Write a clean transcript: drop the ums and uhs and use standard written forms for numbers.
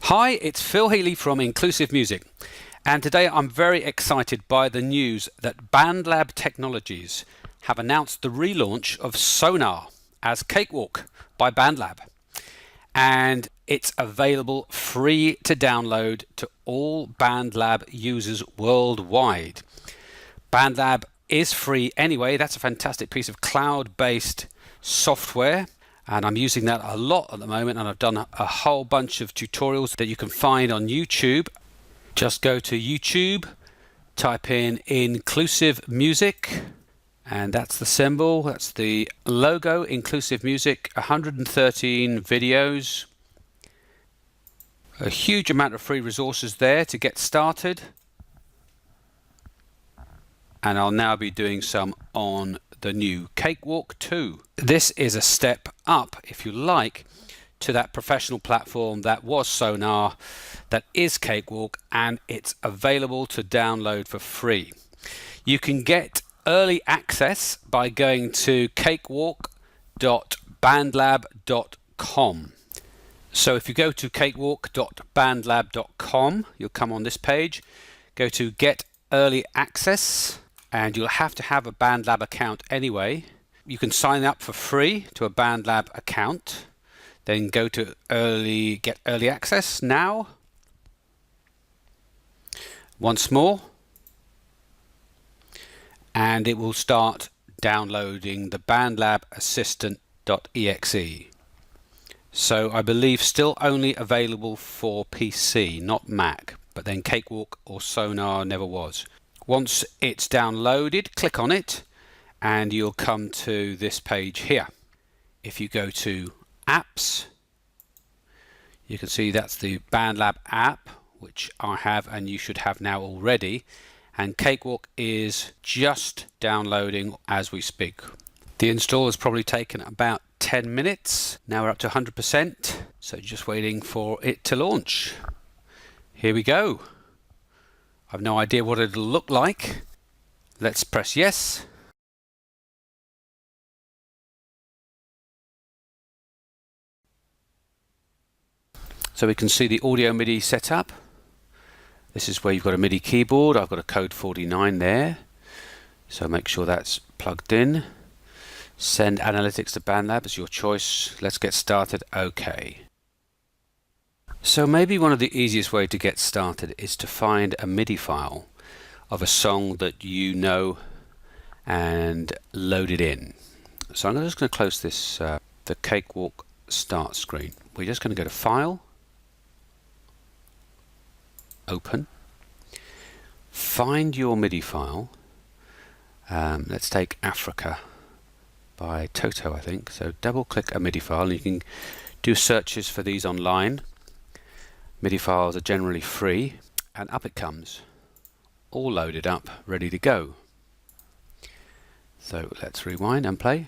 Hi, it's Phil Healy from Inclusive Music, and today I'm very excited by the news that BandLab Technologies have announced the relaunch of SONAR as Cakewalk by BandLab, and it's available free to download to all BandLab users worldwide. BandLab is free anyway. That's a fantastic piece of cloud-based software. And I'm using that a lot at the moment, and I've done a whole bunch of tutorials that you can find on YouTube. Just go to YouTube, type in Inclusive Music, and that's the symbol, that's the logo, Inclusive Music, 113 videos. A huge amount of free resources there to get started. And I'll now be doing some on the new Cakewalk 2. This is a step up, if you like, to that professional platform that was SONAR, that is Cakewalk, and it's available to download for free. You can get early access by going to cakewalk.bandlab.com. So if you go to cakewalk.bandlab.com, you'll come on this page, go to Get Early Access, and you'll have to have a BandLab account anyway. You can sign up for free to a BandLab account, then go to Get Early Access now. Once more, and it will start downloading the BandLab Assistant.exe. So I believe still only available for PC, not Mac, but then Cakewalk or SONAR never was. Once it's downloaded, click on it and you'll come to this page here. If you go to Apps, you can see that's the BandLab app, which I have and you should have now already. And Cakewalk is just downloading as we speak. The install has probably taken about 10 minutes. Now we're up to 100%, so just waiting for it to launch. Here we go. I've no idea what it'll look like. Let's press yes. So we can see the audio MIDI setup. This is where you've got a MIDI keyboard. I've got a code 49 there. So make sure that's plugged in. Send analytics to BandLab is your choice. Let's get started. OK. So maybe one of the easiest way to get started is to find a MIDI file of a song that you know and load it in. So I'm just going to close this, the Cakewalk start screen. We're just going to go to File, Open, find your MIDI file. Let's take Africa by Toto, I think. So double click a MIDI file, and you can do searches for these online. MIDI files are generally free, and up it comes, all loaded up, ready to go. So let's rewind and play.